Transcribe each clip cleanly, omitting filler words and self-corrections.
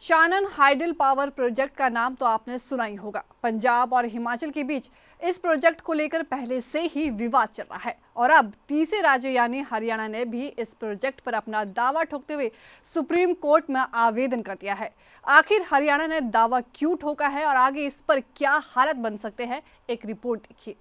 Shanan hydel power project का नाम तो आपने सुना ही होगा। पंजाब और हिमाचल के बीच इस प्रोजेक्ट को लेकर पहले से ही विवाद चल रहा है और अब तीसरे राज्य यानी हरियाणा ने भी इस प्रोजेक्ट पर अपना दावा ठोकते हुए सुप्रीम कोर्ट में आवेदन कर दिया है। आखिर हरियाणा ने दावा क्यों ठोका है और आगे इस पर क्या हालत बन सकते हैं, एक रिपोर्ट देखिए।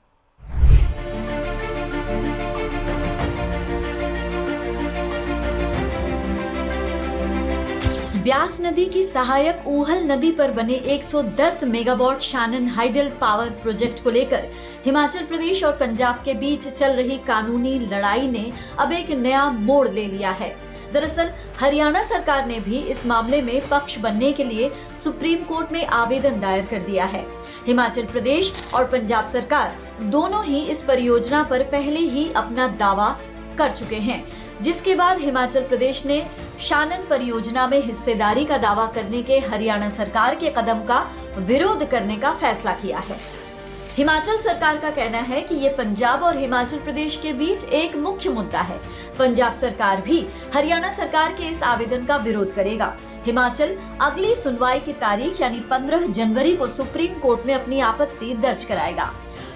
ब्यास नदी की सहायक ऊहल नदी पर बने 110 megawatt Shanan hydel power project को लेकर हिमाचल प्रदेश और पंजाब के बीच चल रही कानूनी लड़ाई ने अब एक नया मोड़ ले लिया है। दरअसल हरियाणा सरकार ने भी इस मामले में पक्ष बनने के लिए सुप्रीम कोर्ट में आवेदन दायर कर दिया है। हिमाचल प्रदेश और पंजाब सरकार दोनों ही इस परियोजना पर पहले ही अपना दावा कर चुके हैं, जिसके बाद हिमाचल प्रदेश ने शानन परियोजना में हिस्सेदारी का दावा करने के हरियाणा सरकार के कदम का विरोध करने का फैसला किया है। हिमाचल सरकार का कहना है कि ये पंजाब और हिमाचल प्रदेश के बीच एक मुख्य मुद्दा है। पंजाब सरकार भी हरियाणा सरकार के इस आवेदन का विरोध करेगा। हिमाचल अगली सुनवाई की तारीख यानी 15 जनवरी को सुप्रीम कोर्ट में अपनी आपत्ति दर्ज कराएगा।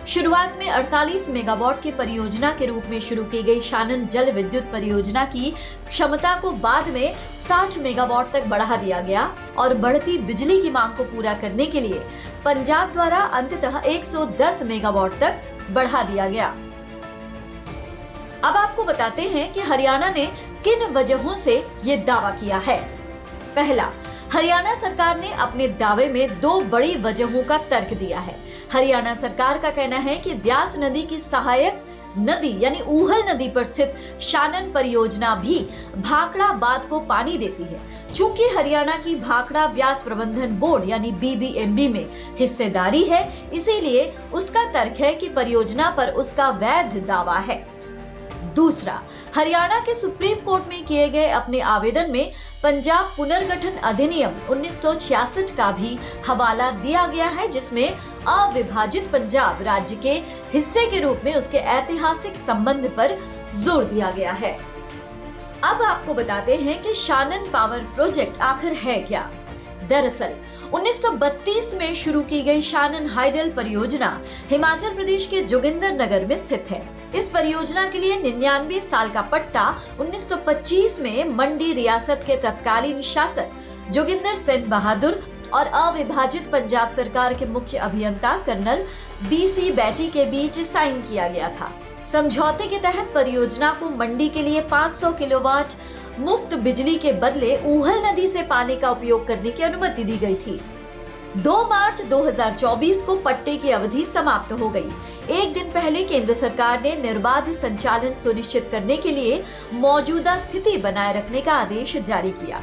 शुरुआत में 48 मेगावाट की परियोजना के रूप में शुरू की गई शानन जल विद्युत परियोजना की क्षमता को बाद में 60 मेगावाट तक बढ़ा दिया गया और बढ़ती बिजली की मांग को पूरा करने के लिए पंजाब द्वारा अंततः 110 मेगावाट तक बढ़ा दिया गया। अब आपको बताते हैं कि हरियाणा ने किन वजहों से ये दावा किया है। पहला, हरियाणा सरकार ने अपने दावे में दो बड़ी वजहों का तर्क दिया है। हरियाणा सरकार का कहना है कि ब्यास नदी की सहायक नदी यानी ऊहल नदी पर स्थित शानन परियोजना भी भाखड़ा बांध को पानी देती है। चूंकि हरियाणा की भाखड़ा ब्यास प्रबंधन बोर्ड यानी बीबीएमबी में हिस्सेदारी है, इसीलिए उसका तर्क है कि परियोजना पर उसका वैध दावा है। दूसरा, हरियाणा के सुप्रीम कोर्ट में किए गए अपने आवेदन में पंजाब पुनर्गठन अधिनियम 1966 का भी हवाला दिया गया है, जिसमें अविभाजित पंजाब राज्य के हिस्से के रूप में उसके ऐतिहासिक संबंध पर जोर दिया गया है। अब आपको बताते हैं कि शानन पावर प्रोजेक्ट आखिर है क्या। दरअसल 1932 में शुरू की गई शानन हाइडल परियोजना हिमाचल प्रदेश के जोगिंदरनगर में स्थित है। इस परियोजना के लिए 99 साल का पट्टा 1925 में मंडी रियासत के तत्कालीन शासक जोगिंदर सेन बहादुर और अविभाजित पंजाब सरकार के मुख्य अभियंता कर्नल बीसी बैटी के बीच साइन किया गया था। समझौते के तहत परियोजना को मंडी के लिए 500 किलोवाट मुफ्त बिजली के बदले ऊहल नदी से पानी का उपयोग करने की अनुमति दी गई थी। 2 मार्च 2024 को पट्टे की अवधि समाप्त हो गई। एक दिन पहले केंद्र सरकार ने निर्बाध संचालन सुनिश्चित करने के लिए मौजूदा स्थिति बनाए रखने का आदेश जारी किया।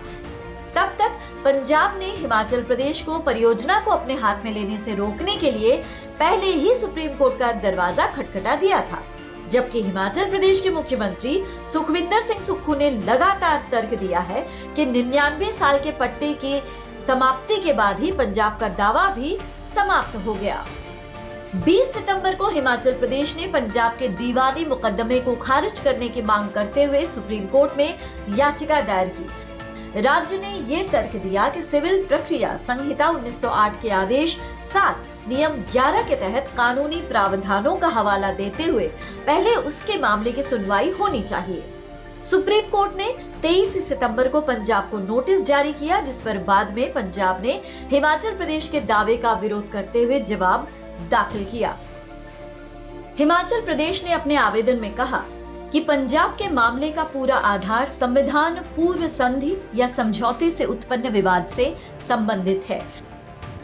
तब तक पंजाब ने हिमाचल प्रदेश को परियोजना को अपने हाथ में लेने से रोकने के लिए पहले ही सुप्रीम कोर्ट का दरवाजा खटखटा दिया था, जबकि हिमाचल प्रदेश के मुख्यमंत्री सुखविंदर सिंह सुक्खू ने लगातार तर्क दिया है कि 99 साल के पट्टे की समाप्ति के बाद ही पंजाब का दावा भी समाप्त हो गया। 20 सितंबर को हिमाचल प्रदेश ने पंजाब के दीवानी मुकदमे को खारिज करने की मांग करते हुए सुप्रीम कोर्ट में याचिका दायर की। राज्य ने ये तर्क दिया कि सिविल प्रक्रिया संहिता 1908 के आदेश 7 नियम 11 के तहत कानूनी प्रावधानों का हवाला देते हुए पहले उसके मामले की सुनवाई होनी चाहिए। सुप्रीम कोर्ट ने 23 सितंबर को पंजाब को नोटिस जारी किया, जिस पर बाद में पंजाब ने हिमाचल प्रदेश के दावे का विरोध करते हुए जवाब दाखिल किया। हिमाचल प्रदेश ने अपने आवेदन में कहा कि पंजाब के मामले का पूरा आधार संविधान पूर्व संधि या समझौते से उत्पन्न विवाद से संबंधित है।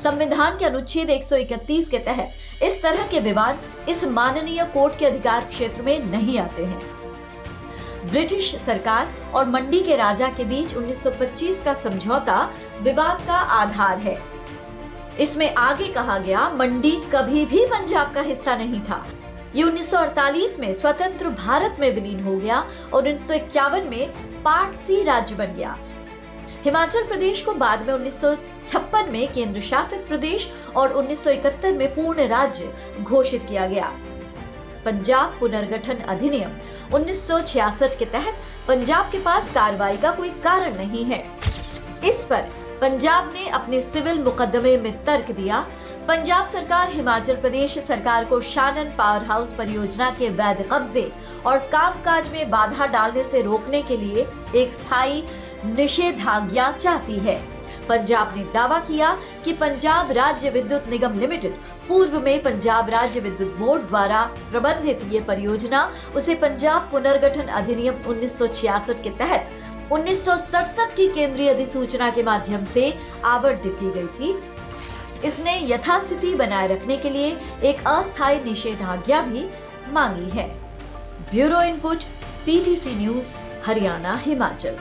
संविधान के अनुच्छेद 131 के तहत इस तरह के विवाद इस माननीय कोर्ट के अधिकार क्षेत्र में नहीं आते हैं। ब्रिटिश सरकार और मंडी के राजा के बीच 1925 का समझौता विवाद का आधार है। इसमें आगे कहा गया, मंडी कभी भी पंजाब का हिस्सा नहीं था। ये 1948 में स्वतंत्र भारत में विलीन हो गया और 1951 में पार्ट सी राज्य बन गया। हिमाचल प्रदेश को बाद में 1956 में केंद्र शासित प्रदेश और 1971 में पूर्ण राज्य घोषित किया गया। पंजाब पुनर्गठन अधिनियम 1966 के तहत पंजाब के पास कार्रवाई का कोई कारण नहीं है। इस पर पंजाब ने अपने सिविल मुकदमे में तर्क दिया। पंजाब सरकार हिमाचल प्रदेश सरकार को शानन पावर हाउस परियोजना के वैध कब्जे और कामकाज में बाधा डालने से रोकने के लिए एक स्थायी निषेधाज्ञा चाहती है। पंजाब ने दावा किया कि पंजाब राज्य विद्युत निगम लिमिटेड पूर्व में पंजाब राज्य विद्युत बोर्ड द्वारा प्रबंधित ये परियोजना उसे पंजाब पुनर्गठन अधिनियम 1966 के तहत 1967 की केंद्रीय अधिसूचना के माध्यम से आवंटित की गई थी। इसने यथास्थिति बनाए रखने के लिए एक अस्थायी निषेधाज्ञा भी मांगी है। Bureau input, PTC news, Haryana, Himachal.